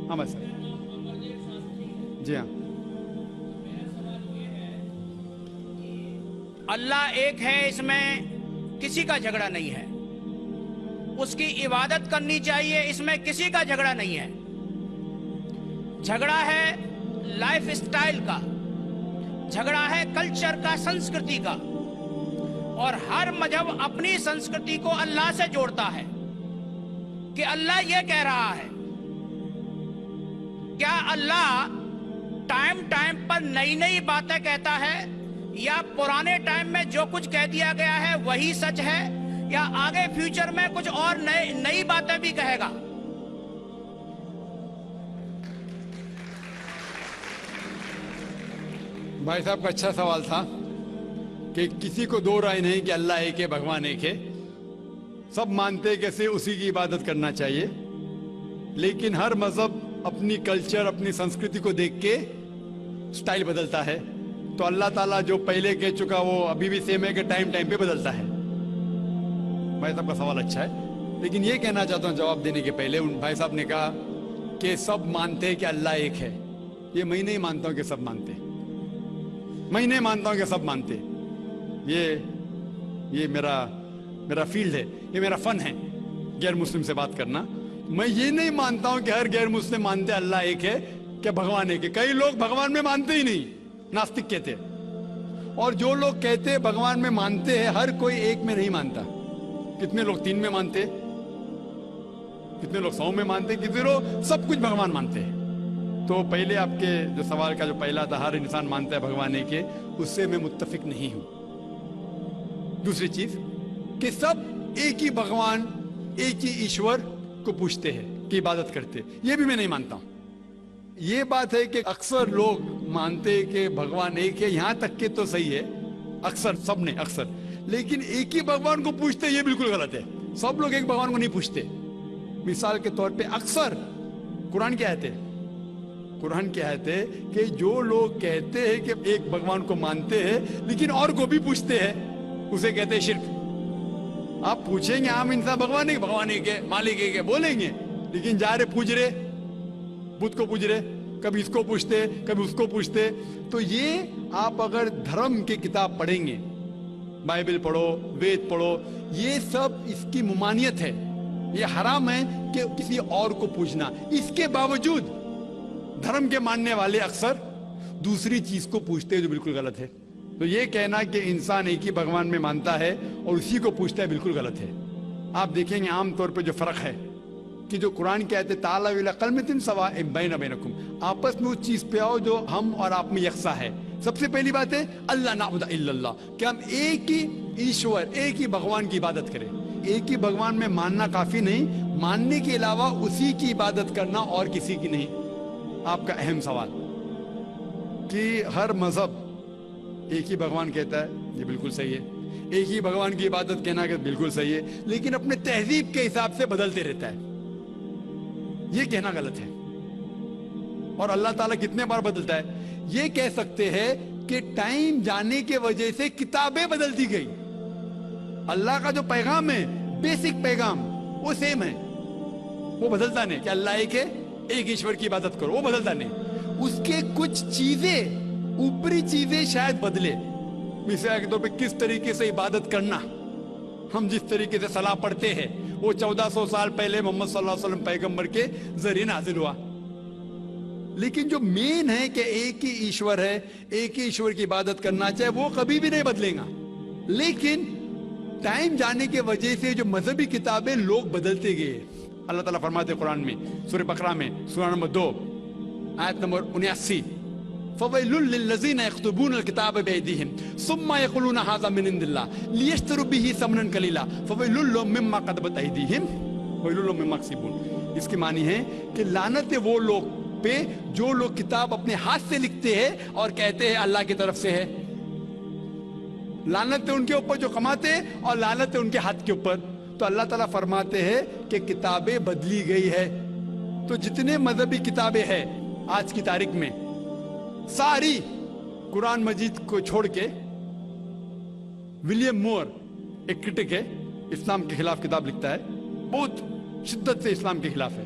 ہاں بھائی صاحب. جی ہاں. اللہ ایک ہے، اس میں کسی کا جھگڑا نہیں ہے. اس کی عبادت کرنی چاہیے، اس میں کسی کا جھگڑا نہیں ہے. جھگڑا ہے لائف سٹائل کا، جھگڑا ہے کلچر کا، سنسکرتی کا. اور ہر مذہب اپنی سنسکرتی کو اللہ سے جوڑتا ہے کہ اللہ یہ کہہ رہا ہے. کیا اللہ ٹائم پر نئی نئی باتیں کہتا ہے، یا پرانے ٹائم میں جو کچھ کہہ دیا گیا ہے وہی سچ ہے، یا آگے فیوچر میں کچھ اور نئی باتیں بھی کہے گا؟ بھائی صاحب کا اچھا سوال تھا کہ کسی کو دو رائے نہیں کہ اللہ ایک ہے، بھگوان ایک ہے. سب مانتے کیسے اسی کی عبادت کرنا چاہیے، لیکن ہر مذہب اپنی کلچر، اپنی سنسکرتی کو دیکھ کے سٹائل بدلتا ہے. تو اللہ تعالیٰ جو پہلے کہہ چکا وہ ابھی بھی سیم ہے کہ ٹائم پہ بدلتا ہے. بھائی صاحب کا سوال اچھا ہے، لیکن یہ کہنا چاہتا ہوں جواب دینے کے پہلے. ان بھائی صاحب نے کہا کہ سب مانتے کہ اللہ ایک ہے. یہ میں نہیں مانتا ہوں کہ سب مانتے، میں نہیں مانتا ہوں کہ سب مانتے. یہ میرا فیلڈ ہے، یہ میرا فن ہے غیر مسلم سے بات کرنا. میں یہ نہیں مانتا ہوں کہ ہر غیر مسلم مانتے اللہ ایک ہے، کہ بھگوان ایک ہے. کئی لوگ بھگوان میں مانتے ہی نہیں، ناستک کہتے. اور جو لوگ کہتے ہیں بھگوان میں مانتے ہیں، ہر کوئی ایک میں نہیں مانتا. کتنے لوگ 3 میں مانتے، کتنے لوگ 100 میں مانتے، کتنے لوگ سب کچھ بھگوان مانتے ہیں. تو پہلے آپ کے جو سوال کا جو پہلا تھا ہر انسان مانتا ہے بھگوان ایک ہے، اس سے میں متفق نہیں ہوں. دوسری چیز کہ سب ایک ہی بھگوان، ایک ہی ایشور کو پوچھتے ہیں کہ عبادت کرتے، یہ بھی میں نہیں مانتا ہوں. یہ بات ہے کہ اکثر لوگ مانتے کہ بھگوان ایک ہے، یہاں تک کہ تو صحیح ہے اکثر، سب نے اکثر، لیکن ایک ہی بھگوان کو پوچھتے یہ بالکل غلط ہے. سب لوگ ایک بھگوان کو نہیں پوچھتے. مثال کے طور پہ اکثر قرآن کی آیت ہے کہ جو لوگ کہتے ہیں کہ ایک بھگوان کو مانتے ہیں لیکن اور کو بھی پوچھتے ہیں، اسے کہتے ہیں شرک. آپ پوچھیں گے عام انسان بھگوان ایک ہے، مالک ایک ہے بولیں گے، لیکن جا رہے پوچھ رہے بدھ کو، پوچھ رہے کبھی اس کو پوچھتے کبھی اس کو پوچھتے. تو یہ آپ اگر دھرم کی کتاب پڑھیں گے، بائبل پڑھو، وید پڑھو، یہ سب اس کی ممانعت ہے. یہ حرام ہے کہ کسی اور کو پوچھنا. اس کے باوجود دھرم کے ماننے والے اکثر دوسری چیز کو پوچھتے ہیں جو بالکل غلط ہے. تو یہ کہنا کہ انسان ایک ہی بھگوان میں مانتا ہے اور اسی کو پوچھتا ہے بالکل غلط ہے. آپ دیکھیں گے عام طور پہ جو فرق ہے کہ جو قرآن کہتے ہیں تعالیٰ الی کلمۃ سواء بین بینکم، آپس میں اس چیز پہ آؤ جو ہم اور آپ میں یکساں ہے. سب سے پہلی بات ہے اللہ نعبد الا اللہ، کہ ہم ایک ہی ایشور، ایک ہی بھگوان کی عبادت کریں. ایک ہی بھگوان میں ماننا کافی نہیں، ماننے کے علاوہ اسی کی عبادت کرنا اور کسی کی نہیں. آپ کا اہم سوال کہ ہر مذہب ایک ہی بھگوان کہتا ہے، یہ بالکل صحیح ہے. ایک ہی بھگوان کی عبادت کہنا کہ بالکل صحیح ہے، لیکن اپنے تہذیب کے حساب سے بدلتے رہتا ہے، یہ کہنا غلط ہے. اور اللہ تعالیٰ کتنے بار بدلتا ہے؟ یہ کہہ سکتے ہیں کہ ٹائم جانے کے وجہ سے کتابیں بدلتی گئی. اللہ کا جو پیغام ہے، بیسک پیغام، وہ سیم ہے، وہ بدلتا نہیں کہ اللہ ایک ہے، ایک ایشور کی عبادت کرو، وہ بدلتا نہیں. اس کے کچھ چیزیں، اوپری چیزیں شاید بدلے. مثال کے طور پہ کس طریقے سے عبادت کرنا، ہم جس طریقے سے صلاح پڑھتے ہیں وہ 1400 سال پہلے محمد صلی اللہ علیہ وسلم پیغمبر کے ذریعے نازل ہوا. لیکن جو مین ہے کہ ایک ہی ایشور ہے، ایک ہی ایشور کی عبادت کرنا چاہے، وہ کبھی بھی نہیں بدلے گا. لیکن ٹائم جانے کے وجہ سے جو مذہبی کتابیں لوگ بدلتے گئے. اللہ تعالیٰ فرماتے قرآن میں سورہ بقرہ میں سورہ نمبر 2 آیت نمبر 79، فَوَيْلٌ لِّلَّذِينَ يَكْتُبُونَ الْكِتَابَ بِأَيْدِيهِمْ ثُمَّ يَقُولُونَ هَٰذَا مِنْ عِندِ اللَّهِ لِيَشْتَرُوا بِهِ ثَمَنًا قَلِيلًا فَوَيْلٌ لَّهُم مِّمَّا كَتَبَتْ أَيْدِيهِمْ وَوَيْلٌ لَّهُم مِّمَّا يَكْسِبُونَ. اس کی معنی ہے کہ لعنت ہے وہ لوگ پہ جو لوگ کتاب اپنے ہاتھ سے لکھتے ہیں اور کہتے ہیں اللہ کی طرف سے ہے. لعنت ہے ان کے اوپر جو کماتے ہیں اور لعنت ہے ان کے ہاتھ کے اوپر. تو اللہ تعالیٰ فرماتے ہیں کہ کتابیں بدلی گئی ہے. تو جتنے مذہبی کتابیں ہیں آج کی تاریخ میں، ساری قرآن مجید کو چھوڑ کے، ولیم مور ایک کرٹک ہے، اسلام کے خلاف کتاب لکھتا ہے، بہت شدت سے اسلام کے خلاف ہے.